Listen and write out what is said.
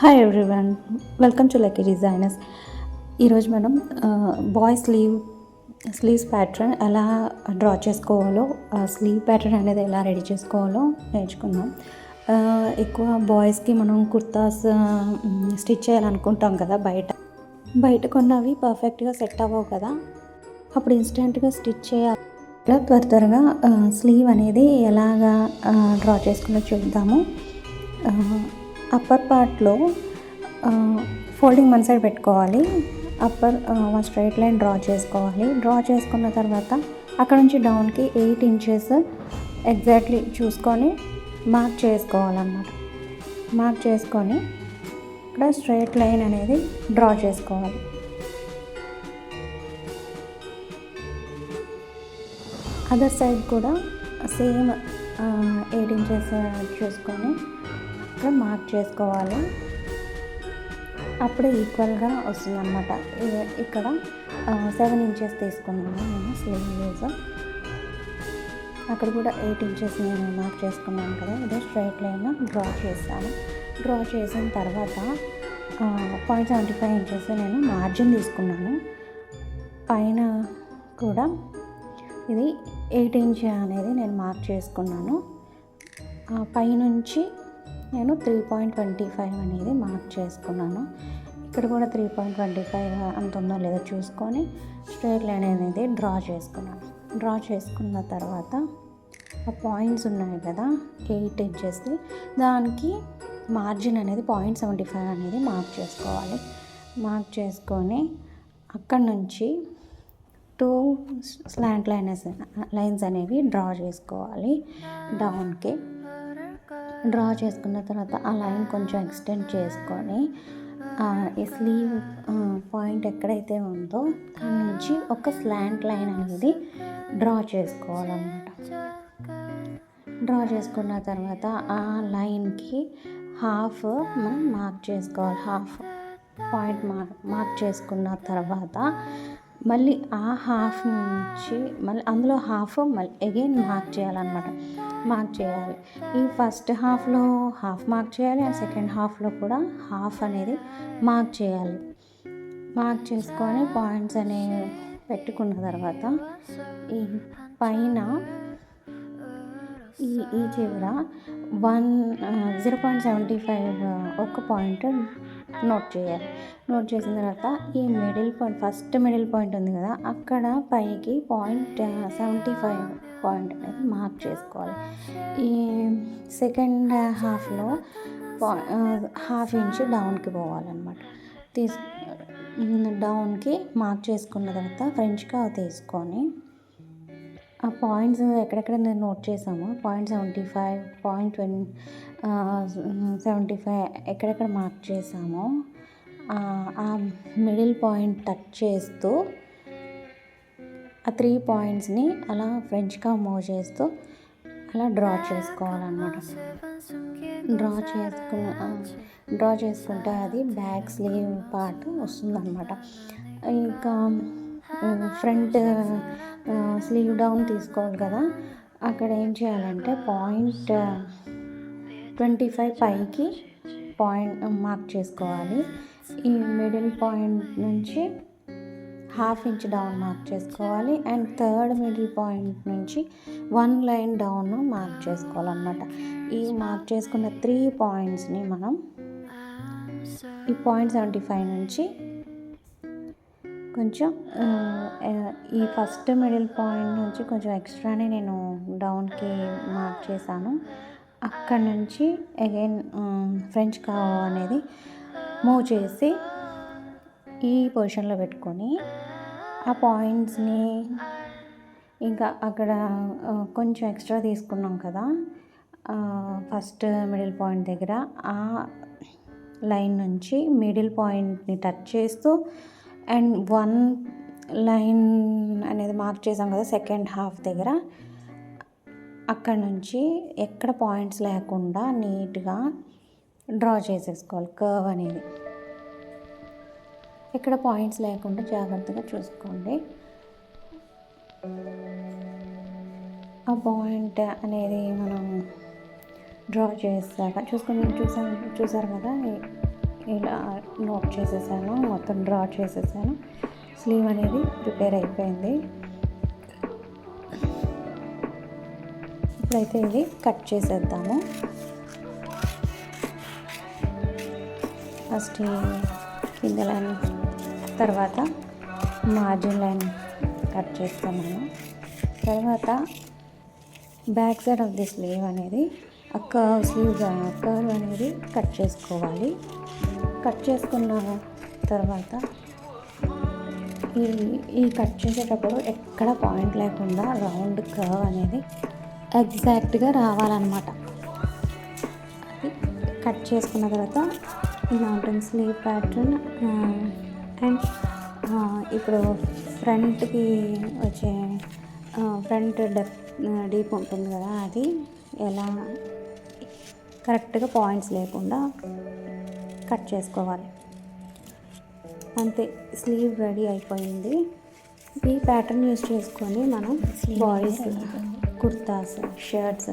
Hi everyone, welcome to lucky designers. ఈరోజు మనం bye sleeves pattern ఎలా డ్రా చేసుకోవాలో, స్లీవ్ ప్యాటర్న్ అనేది ఎలా రెడీ చేసుకోవాలో నేర్చుకుందాం. ఎక్కువ బాయ్స్కి మనం కుర్తాస్ స్టిచ్ చేయాలనుకుంటాం కదా, బయట కొన్నవి పర్ఫెక్ట్గా సెట్ అవ్వవు కదా, అప్పుడు ఇన్స్టెంట్గా స్టిచ్ చేయాలి. త్వరగా స్లీవ్ అనేది ఎలాగా డ్రా చేసుకుని చూద్దాము. అప్పర్ పార్ట్లో ఫోల్డింగ్ వన్ సైడ్ పెట్టుకోవాలి. వన్ స్ట్రైట్ లైన్ డ్రా చేసుకోవాలి. డ్రా చేసుకున్న తర్వాత అక్కడ నుంచి డౌన్కి 8 ఇంచెస్ ఎగ్జాక్ట్లీ చూసుకొని మార్క్ చేసుకోవాలన్నమాట. మార్క్ చేసుకొని ఇక్కడ స్ట్రైట్ లైన్ అనేది డ్రా చేసుకోవాలి. అదర్ సైడ్ కూడా సేమ్ 8 ఇంచెస్ చూసుకొని ఇక్కడ మార్క్ చేసుకోవాలి. అప్పుడే ఈక్వల్గా వస్తుంది అన్నమాట. ఇక్కడ 7 ఇంచెస్ తీసుకున్నాను నేను స్లీవ్స్. అక్కడ కూడా 8 ఇంచెస్ నేను మార్క్ చేసుకున్నాను కదా, ఇదే స్ట్రైట్ లైన్ డ్రా చేశాను. డ్రా చేసిన తర్వాత 0.75 ఇంచెస్ నేను మార్జిన్ తీసుకున్నాను. పైన కూడా ఇది 8 ఇంచ్ అనేది నేను మార్క్ చేసుకున్నాను. పైనుంచి నేను 3.25 అనేది మార్క్ చేసుకున్నాను. ఇక్కడ కూడా 3.25 అంత ఉందో లేదో చూసుకొని స్ట్రైట్ లైన్ అనేది డ్రా చేసుకున్నాను. డ్రా చేసుకున్న తర్వాత ఆ పాయింట్స్ ఉన్నాయి కదా 8 ఇంచెస్ది, దానికి మార్జిన్ అనేది 0.75 అనేది మార్క్ చేసుకోవాలి. మార్క్ చేసుకొని అక్కడి నుంచి 2 స్లాంట్ లైన్స్ అనేవి డ్రా చేసుకోవాలి. డౌన్కి డ్రా చేసుకున్న తర్వాత ఆ లైన్ కొంచెం ఎక్స్టెండ్ చేసుకొని ఈ స్లీవ్ పాయింట్ ఎక్కడైతే ఉందో దాని నుంచి ఒక స్లాంట్ లైన్ అనేది డ్రా చేసుకోవాలన్నమాట. డ్రా చేసుకున్న తర్వాత ఆ లైన్కి హాఫ్ మనం మార్క్ చేసుకోవాలి. హాఫ్ పాయింట్ మార్క్ చేసుకున్న తర్వాత మళ్ళీ ఆ హాఫ్ నుంచి మళ్ళీ అందులో హాఫ్ మళ్ళీ అగైన్ మార్క్ చేయాలన్నమాట. మార్క్ చేయాలి. ఈ ఫస్ట్ హాఫ్లో హాఫ్ మార్క్ చేయాలి, అండ్ సెకండ్ హాఫ్లో కూడా హాఫ్ అనేది మార్క్ చేయాలి. మార్క్ చేసుకొని పాయింట్స్ అనేవి పెట్టుకున్న తర్వాత ఈ పైన ఈ చివర 0.75 ఒక పాయింట్ నోట్ చేయాలి. నోట్ చేసిన తర్వాత ఈ ఫస్ట్ మిడిల్ పాయింట్ ఉంది కదా, అక్కడ పైకి 0.75 పాయింట్ అనేది మార్క్ చేసుకోవాలి. ఈ సెకండ్ హాఫ్లో హాఫ్ ఇంచ్ డౌన్కి పోవాలన్నమాట. డౌన్కి మార్క్ చేసుకున్న తర్వాత ఫ్రెంచ్ కర్వ్ తీసుకొని ఆ పాయింట్స్ ఎక్కడెక్కడ నేను నోట్ చేసామో 0.75, 0.75 ఎక్కడెక్కడ మార్క్ చేసామో ఆ మిడిల్ పాయింట్ టచ్ చేస్తూ ఆ 3 పాయింట్స్ని అలా ఫ్రెంచ్ కర్వ్ మూవ్ చేస్తూ అలా డ్రా చేసుకోవాలన్నమాట. డ్రా చేసుకుంటే అది బ్యాక్ స్లీవ్ పార్ట్ వస్తుందన్నమాట. ఇంకా ఫ్రంట్ స్లీవ్ డౌన్ తీసుకోవాలి కదా, అక్కడ ఏం చేయాలంటే 0.25 పైకి పాయింట్ మార్క్ చేసుకోవాలి. ఈ మిడిల్ పాయింట్ నుంచి హాఫ్ ఇంచ్ డౌన్ మార్క్ చేసుకోవాలి, అండ్ థర్డ్ మిడిల్ పాయింట్ నుంచి 1 లైన్ డౌన్ మార్క్ చేసుకోవాలన్నమాట. ఈ మార్క్ చేసుకున్న 3 పాయింట్స్ని మనం ఈ 0.75 నుంచి కొంచెం ఈ ఫస్ట్ మిడిల్ పాయింట్ నుంచి కొంచెం ఎక్స్ట్రానే నేను డౌన్కి మార్క్ చేశాను. అక్కడి నుంచి అగైన్ ఫ్రెంచ్ కర్వ్ అనేది మూవ్ చేసి ఈ పొజిషన్లో పెట్టుకొని ఆ పాయింట్స్ని ఇంకా అక్కడ కొంచెం ఎక్స్ట్రా తీసుకున్నాం కదా ఫస్ట్ మిడిల్ పాయింట్ దగ్గర, ఆ లైన్ నుంచి మిడిల్ పాయింట్ని టచ్ చేస్తూ అండ్ 1 లైన్ అనేది మార్క్ చేసాం కదా సెకండ్ హాఫ్ దగ్గర, అక్కడ నుంచి ఎక్కడ పాయింట్స్ లేకుండా నీట్గా డ్రా చేసేసుకోవాలి. కర్వ్ అనేది ఎక్కడ పాయింట్స్ లేకుండా జాగ్రత్తగా చూసుకోండి. ఆ పాయింట్ అనేది మనం డ్రా చేశాక చూసారు కదా, ఇలా నోట్ చేసేసాను, మొత్తం డ్రా చేసేసాను. స్లీవ్ అనేది ప్రిపేర్ అయిపోయింది. ఇప్పుడైతే ఇది కట్ చేసేద్దాము. ఫస్ట్ కింద లైన్, తర్వాత మార్జిన్ లైన్ కట్ చేస్తాను. తర్వాత back side of the slew అనేది కర్వ్ అనేది కట్ చేసుకోవాలి. కట్ చేసుకున్న తర్వాత ఈ కట్ చేసేటప్పుడు ఎక్కడ పాయింట్ లేకుండా రౌండ్ కర్వ్ అనేది ఎగ్జాక్ట్గా రావాలన్నమాట. అది కట్ చేసుకున్న తర్వాత ఇలా ఉంటుంది స్లీవ్ ప్యాటర్న్. అండ్ ఇప్పుడు ఫ్రంట్కి వచ్చే ఫ్రంట్ డీప్ ఉంటుంది కదా, అది ఎలా కరెక్ట్గా పాయింట్స్ లేకుండా కట్ చేసుకోవాలి. అంతే, స్లీవ్ రెడీ అయిపోయింది. ఈ ప్యాటర్న్ యూస్ చేసుకొని మనం బాయ్స్ కుర్తాస్, షర్ట్స్